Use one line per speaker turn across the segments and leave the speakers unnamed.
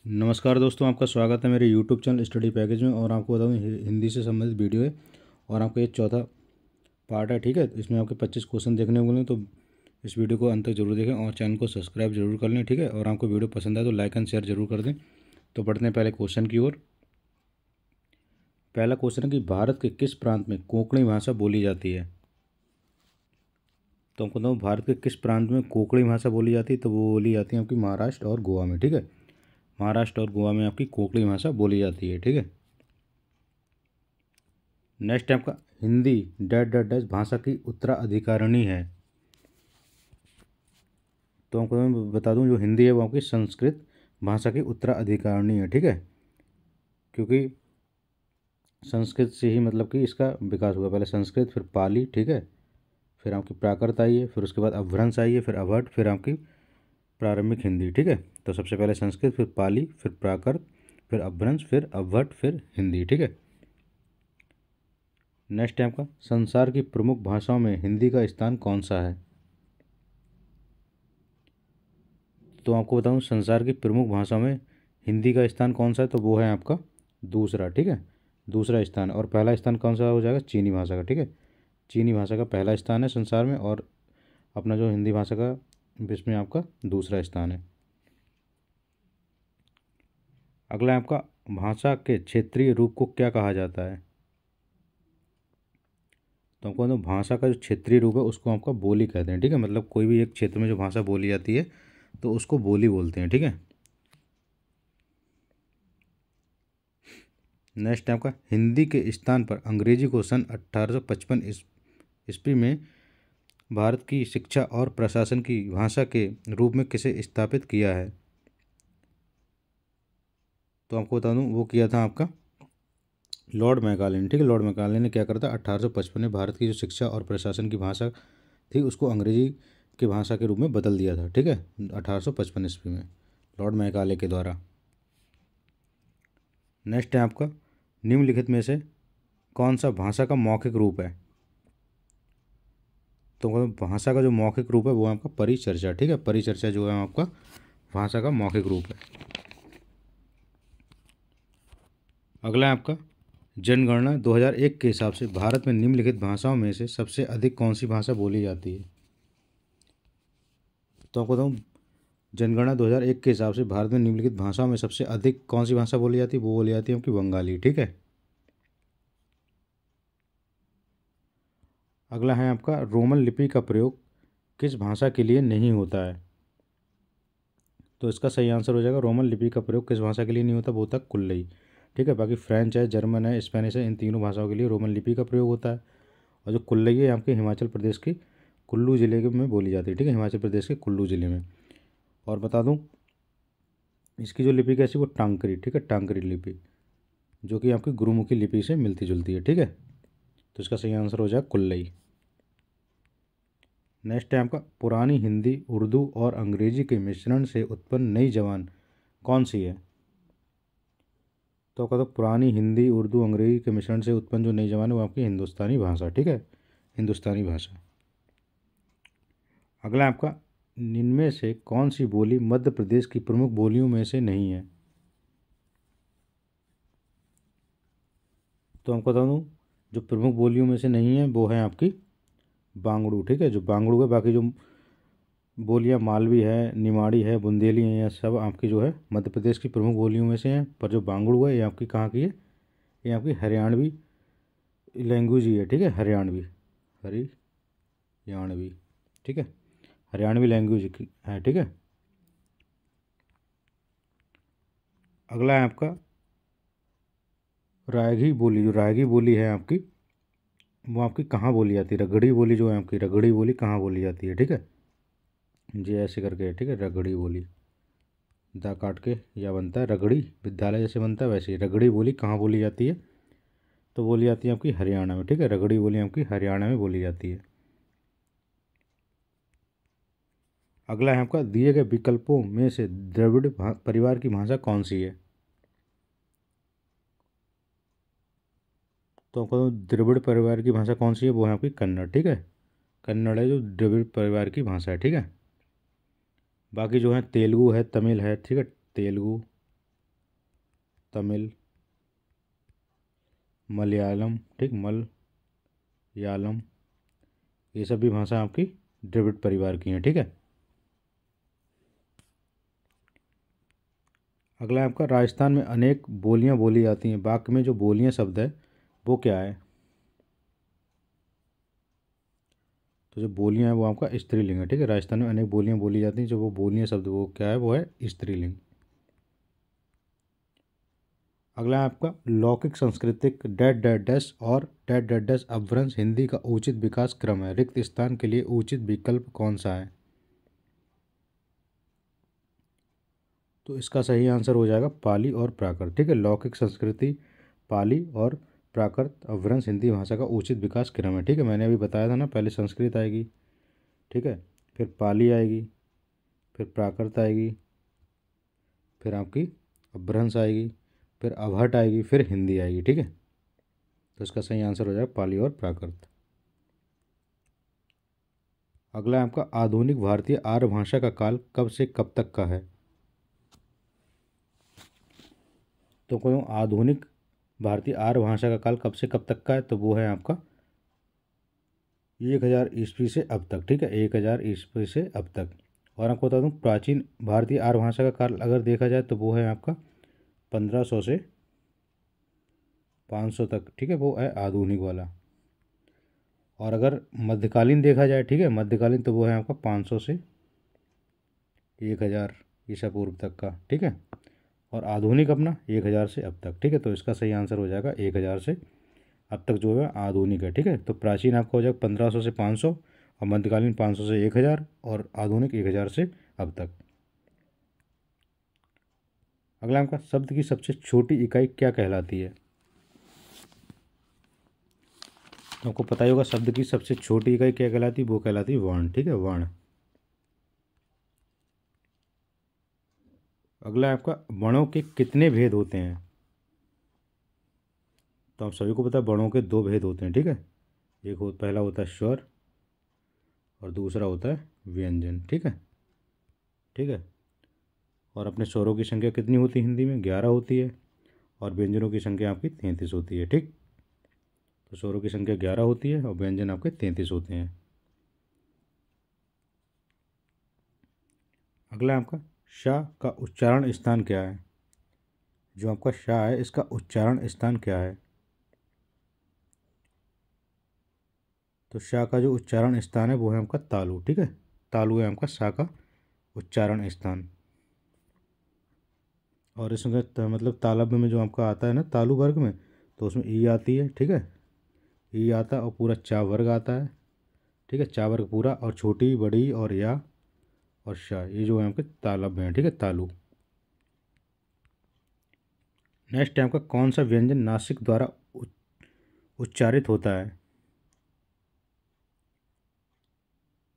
नमस्कार दोस्तों, आपका स्वागत है मेरे यूट्यूब चैनल स्टडी पैकेज में। और आपको बताऊँ हिंदी से संबंधित वीडियो है और आपका ये चौथा पार्ट है। ठीक है, इसमें आपके 25 क्वेश्चन देखने को मिले, तो इस वीडियो को अंत तक जरूर देखें और चैनल को सब्सक्राइब जरूर कर लें। ठीक है, और आपको वीडियो पसंद आए तो लाइक एंड शेयर जरूर कर दें। तो बढ़ते हैं पहले क्वेश्चन की ओर। पहला क्वेश्चन है कि भारत के किस प्रांत में कोंकणी भाषा बोली जाती है। तो हमको बताऊँ भारत के किस प्रांत में कोंकणी भाषा बोली जाती है, तो वो बोली जाती है आपकी महाराष्ट्र और गोवा में। ठीक है, महाराष्ट्र और गोवा में आपकी कोंकणी भाषा बोली जाती है। ठीक है, नेक्स्ट है आपका हिंदी डैश डैश डैश भाषा की उत्तराधिकारिणी है। तो हमको मैं बता दूं जो हिंदी है वो आपकी संस्कृत भाषा की उत्तराधिकारिणी है। ठीक है, क्योंकि संस्कृत से ही मतलब कि इसका विकास हुआ। पहले संस्कृत, फिर पाली, ठीक है, फिर आपकी प्राकृत आई है, फिर उसके बाद अपभ्रंश आई है, फिर अवध, फिर आपकी प्रारंभिक हिंदी। ठीक है, तो सबसे पहले संस्कृत, फिर पाली, फिर प्राकृत, फिर अपभ्रंश, फिर अवध, फिर हिंदी। ठीक है, नेक्स्ट है आपका संसार की प्रमुख भाषाओं में हिंदी का स्थान कौन सा है। तो आपको बताऊं संसार की प्रमुख भाषाओं में हिंदी का स्थान कौन सा है, तो वो है आपका दूसरा। ठीक है, दूसरा स्थान। और पहला स्थान कौन सा हो जाएगा, चीनी भाषा का। ठीक है, चीनी भाषा का पहला स्थान है संसार में, और अपना जो हिंदी भाषा का विश्व में आपका दूसरा स्थान है। अगला है आपका भाषा के क्षेत्रीय रूप को क्या कहा जाता है। तो आपको तो भाषा का जो क्षेत्रीय रूप है उसको आपका बोली कहते हैं। ठीक है, मतलब कोई भी एक क्षेत्र में जो भाषा बोली जाती है तो उसको बोली बोलते हैं। ठीक है, नेक्स्ट है आपका हिंदी के स्थान पर अंग्रेजी को सन 1855 ईस्वी में भारत की शिक्षा और प्रशासन की भाषा के रूप में किसे स्थापित किया है। तो आपको बता दूं वो किया था आपका लॉर्ड मैकाले ने। ठीक है, लॉर्ड मैकाले ने क्या करा था, 1855 में भारत की जो शिक्षा और प्रशासन की भाषा थी उसको अंग्रेजी की भाषा के रूप में बदल दिया था। ठीक है, 1855 ईस्वी में लॉर्ड मैकाले के द्वारा। नेक्स्ट है आपका निम्नलिखित में से कौन सा भाषा का मौखिक रूप है। तो भाषा का जो मौखिक रूप है वो आपका परिचर्चा। ठीक है, परिचर्चा जो है आपका भाषा का मौखिक रूप है। अगला है आपका जनगणना 2001 के हिसाब से भारत में निम्नलिखित भाषाओं में से सबसे अधिक कौन सी भाषा बोली जाती है। तो आपको बताऊँ जनगणना 2001 के हिसाब से भारत में निम्नलिखित भाषाओं में सबसे अधिक कौन सी भाषा बोली जाती है, वो बोली जाती है आपकी बंगाली। ठीक है, अगला है आपका रोमन लिपि का प्रयोग किस भाषा के लिए नहीं होता है। तो इसका सही आंसर हो जाएगा रोमन लिपि का प्रयोग किस भाषा के लिए नहीं होता, वो होता है कुल्लई। ठीक है, बाकी फ्रेंच है, जर्मन है, स्पेनिश है, इन तीनों भाषाओं के लिए रोमन लिपि का प्रयोग होता है। और जो कुल्लई है आपके हिमाचल प्रदेश की कुल्लू ज़िले में बोली जाती है। ठीक है, हिमाचल प्रदेश के कुल्लू ज़िले में। और बता दूं इसकी जो लिपि कैसी वो टांकरी। ठीक है, टांकरी लिपि जो कि आपकी गुरुमुखी लिपि से मिलती जुलती है। ठीक है, तो इसका सही आंसर हो जाएगा कुल्लई। नेक्स्ट है आपका पुरानी हिंदी, उर्दू और अंग्रेजी के मिश्रण से उत्पन्न नई जबान कौन सी है। तो आपका तो पुरानी हिंदी, उर्दू, अंग्रेजी के मिश्रण से उत्पन्न जो नई जबान है वो आपकी हिंदुस्तानी भाषा। ठीक है, हिंदुस्तानी भाषा। अगला आपका इनमें से कौन सी बोली मध्य प्रदेश की प्रमुख बोलियों में से नहीं है। तो हमको बता दूँ जो प्रमुख बोलियों में से नहीं है वो है आपकी बांगड़ू। ठीक है, जो बांगड़ू है, बाकी जो बोलियाँ मालवी है, निमाड़ी है, बुंदेली है, यह सब आपकी जो है मध्य प्रदेश की प्रमुख बोलियों में से हैं। पर जो बांगड़ू है ये आपकी कहाँ की है, ये आपकी हरियाणवी लैंग्वेज ही है। ठीक है, हरियाणवी, हरियाणवी। ठीक है, हरियाणवी लैंग्वेज है। ठीक है, अगला है आपका रायघी बोली। जो रायघी बोली है आपकी वो आपकी कहाँ बोली जाती है, रगड़ी बोली जो है आपकी, रगड़ी बोली कहाँ बोली जाती है। ठीक है, जी ऐसे करके है। ठीक है, रगड़ी बोली दा काट के या बनता है रगड़ी, विद्यालय जैसे बनता है वैसे ही रगड़ी बोली कहाँ बोली जाती है, तो बोली जाती है आपकी हरियाणा में। ठीक है, रगड़ी बोली आपकी हरियाणा में बोली जाती है। अगला है आपका दिए गए विकल्पों में से द्रविड़ परिवार की भाषा कौन सी है। तो आपको द्रविड़ परिवार की भाषा कौन सी है, वो है आपकी कन्नड़। ठीक है, कन्नड़ है जो द्रविड़ परिवार की भाषा है। ठीक है, बाकी जो है तेलुगु है, तमिल है। ठीक है, तेलुगु, तमिल, मलयालम, ठीक, मलयालम, ये सब भी भाषा आपकी द्रविड़ परिवार की हैं, ठीक है। अगला है आपका राजस्थान में अनेक बोलियां बोली जाती हैं, वाक्य में जो बोलियां शब्द है वो क्या है। तो जो बोलियां हैं वो आपका स्त्रीलिंग है, ठीक है। राजस्थान में अनेक बोलियां बोली जाती हैं, जो वो बोलियां शब्द वो क्या है, वो है स्त्रीलिंग। अगला है आपका लौकिक सांस्कृतिक डैड डैड डैश और डैड डैड डैश अपभ्रंश हिंदी का उचित विकास क्रम है, रिक्त स्थान के लिए उचित विकल्प कौन सा है। तो इसका सही आंसर हो जाएगा पाली और प्राकृत, ठीक है। लौकिक संस्कृति, पाली और प्राकृत अपभ्रंश हिंदी भाषा का उचित विकास क्रम है, ठीक है। मैंने अभी बताया था ना, पहले संस्कृत आएगी, ठीक है, फिर पाली आएगी, फिर प्राकृत आएगी, फिर आपकी अपभ्रंश आएगी, फिर अवहट आएगी, फिर हिंदी आएगी, ठीक है। तो इसका सही आंसर हो जाएगा पाली और प्राकृत। अगला है आपका आधुनिक भारतीय आर्य भाषा का काल कब से कब तक का है। तो कोई आधुनिक भारतीय आर्य भाषा का काल कब से कब तक का है, तो वो है आपका 1000 ईस्वी से अब तक, ठीक है, 1000 ईस्वी से अब तक। और आपको बता दूं प्राचीन भारतीय आर्य भाषा का काल अगर देखा जाए तो वो है आपका 1500 से 500 तक, ठीक है, वो है आधुनिक वाला। और अगर मध्यकालीन देखा जाए, ठीक है, मध्यकालीन, तो वो है आपका 500 से 1000 ईसा पूर्व तक का, ठीक है। और आधुनिक अपना 1000 से अब तक, ठीक है। तो इसका सही आंसर हो जाएगा 1000 से अब तक जो है आधुनिक है, ठीक है। तो प्राचीन आपका हो जाएगा 1500 से 500, और मध्यकालीन 500 से 1000, और आधुनिक 1000 से अब तक। अगला आपका शब्द की सबसे छोटी इकाई क्या कहलाती है। तो आपको पता ही होगा शब्द की सबसे छोटी इकाई क्या कहलाती है, वो कहलाती है वर्ण, ठीक है, वर्ण। अगला है आपका वर्णों के कितने भेद होते हैं। तो आप सभी को पता है वर्णों के दो भेद होते हैं, ठीक है। पहला होता है स्वर और दूसरा होता है व्यंजन, ठीक है, ठीक है। और अपने स्वरों की संख्या कितनी होती है हिंदी में, 11 होती है, और व्यंजनों की संख्या आपकी 33 होती है, ठीक। तो स्वरों की संख्या 11 होती है और व्यंजन आपके 33 होते हैं। अगला आपका शाह का उच्चारण स्थान क्या है। जो आपका शाह है इसका उच्चारण स्थान क्या है। तो शाह का जो उच्चारण स्थान है वो है आपका तालु, ठीक है। तालु है आपका शाह का उच्चारण स्थान। और इसमें मतलब तालब में जो आपका आता है ना तालु वर्ग में, तो उसमें ई आती है, ठीक है, ई आता है, और पूरा चा वर्ग आता है, ठीक है, चा वर्ग पूरा, और छोटी बड़ी और या और शाह, ये जो है आपके तालब में है, ठीक है, तालु। नेक्स्ट है आपका कौन सा व्यंजन नासिक द्वारा उच्चारित होता है।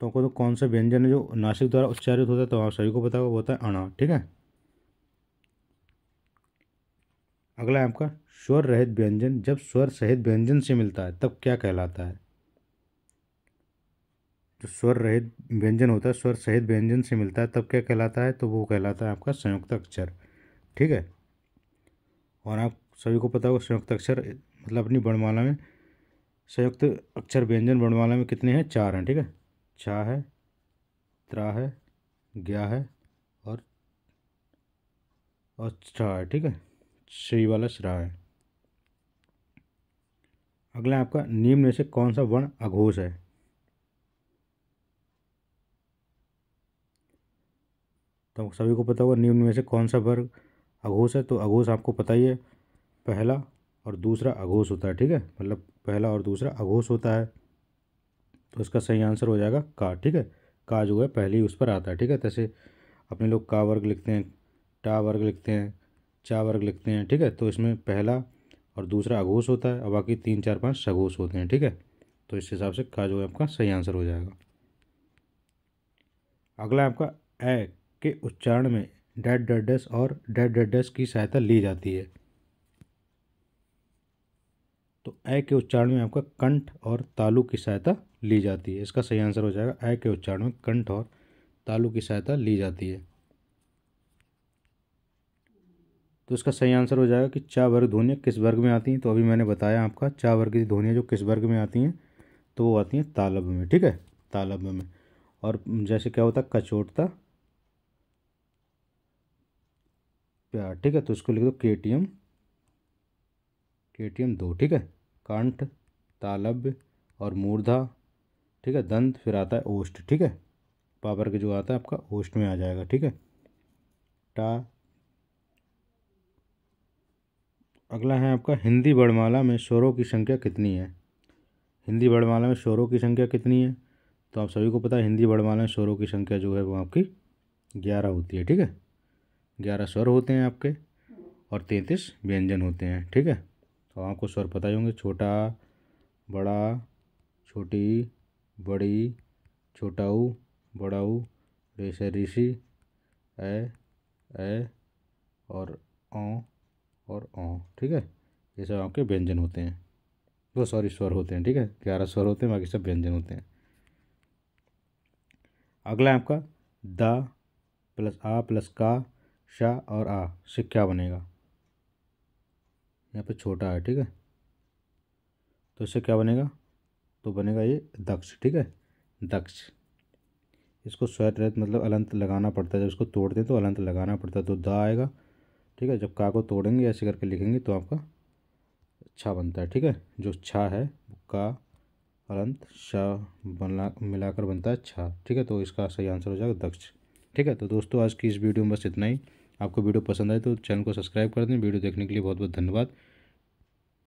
तो कौन सा व्यंजन है जो नासिक द्वारा उच्चारित होता है, तो आप सभी को पता होगा वो होता है अणा, ठीक है। अगला है आपका स्वर रहित व्यंजन जब स्वर सहित व्यंजन से मिलता है तब क्या कहलाता है। जो स्वर रहित व्यंजन होता है स्वर सहित व्यंजन से मिलता है तब क्या कहलाता है, तो वो कहलाता है आपका संयुक्त अक्षर, ठीक है। और आप सभी को पता होगा संयुक्त अक्षर मतलब अपनी वर्णमाला में संयुक्त अक्षर व्यंजन वर्णमाला में कितने हैं, 4 हैं, ठीक है। छा है, त्रा है, ज्ञा है, और श्रा है, ठीक है, श्री वाला श्रा है। अगला है आपका निम्न में से कौन सा वर्ण अघोष है। तो सभी को पता होगा निम्न में से कौन सा वर्ग अघोष है। तो अघोष आपको पता ही है, पहला और दूसरा अघोष होता है, ठीक है, मतलब पहला और दूसरा अघोष होता है। तो इसका सही आंसर हो जाएगा का, ठीक है। का जो है पहले ही उस पर आता है, ठीक है। जैसे अपने लोग का वर्ग लिखते हैं, टा वर्ग लिखते हैं, चा वर्ग लिखते हैं, ठीक है। तो इसमें पहला और दूसरा अघोष होता है और बाकी 3 4 5 सघोष होते हैं, ठीक है। तो इस हिसाब से का जो है आपका सही आंसर हो जाएगा। अगला आपका ए के उच्चारण में डैड डैड डैश और डैड डैड डैश की सहायता ली जाती है। तो ए के उच्चारण में आपका कंठ और तालु की सहायता ली जाती है। इसका सही आंसर हो जाएगा ए के उच्चारण में कंठ और तालु की सहायता ली जाती है। तो इसका सही आंसर हो जाएगा कि चा वर्ग ध्वनियाँ किस वर्ग में आती हैं। तो अभी मैंने बताया आपका चा वर्ग की ध्वनियाँ जो किस वर्ग में आती हैं, तो वो आती हैं तालव्य में। ठीक है, तालव्य में। और जैसे क्या होता है कचोटता प्यार। ठीक है, तो इसको लिख दो केटीएम, केटीएम 2। ठीक है, कंठ, तालव्य और मूर्धा। ठीक है, दंत, फिर आता है ओष्ठ। ठीक है, पावर के जो आता है आपका ओष्ठ में आ जाएगा। ठीक है, टा। अगला है आपका हिंदी वर्णमाला में स्वरों की संख्या कितनी है। हिंदी वर्णमाला में स्वरों की संख्या कितनी है, तो आप सभी को पता है हिंदी वर्णमाला में स्वरों की संख्या जो है वो आपकी 11 होती है। ठीक है, 11 स्वर होते हैं आपके और 33 व्यंजन होते हैं। ठीक है, तो आपको स्वर पता ही होंगे, छोटा, बड़ा, छोटी, बड़ी, छोटाऊ, बड़ाऊ, रेशे ऋषि, ए और औ और औ। ठीक है, ये सब आपके व्यंजन होते हैं, वो सॉरी स्वर होते हैं। ठीक है, 11 स्वर होते हैं, बाकी सब व्यंजन होते हैं। अगला है आपका द प्लस आ प्लस का शा और आ से क्या बनेगा। यहाँ पे छोटा है। ठीक है, तो इससे क्या बनेगा, तो बनेगा ये दक्ष। ठीक है, दक्ष। इसको स्वर रहित मतलब अलंत लगाना पड़ता है, जब इसको तोड़ते हैं तो अलंत लगाना पड़ता है, तो द आएगा। ठीक है, जब का को तोड़ेंगे ऐसे करके लिखेंगे तो आपका छा बनता है। ठीक है, जो छा है का अलंत शा बना मिलाकर बनता है छा। ठीक है, तो इसका सही आंसर हो जाएगा दक्ष। ठीक है, तो दोस्तों आज की इस वीडियो में बस इतना ही। आपको वीडियो पसंद आए तो चैनल को सब्सक्राइब कर दें। वीडियो देखने के लिए बहुत बहुत धन्यवाद।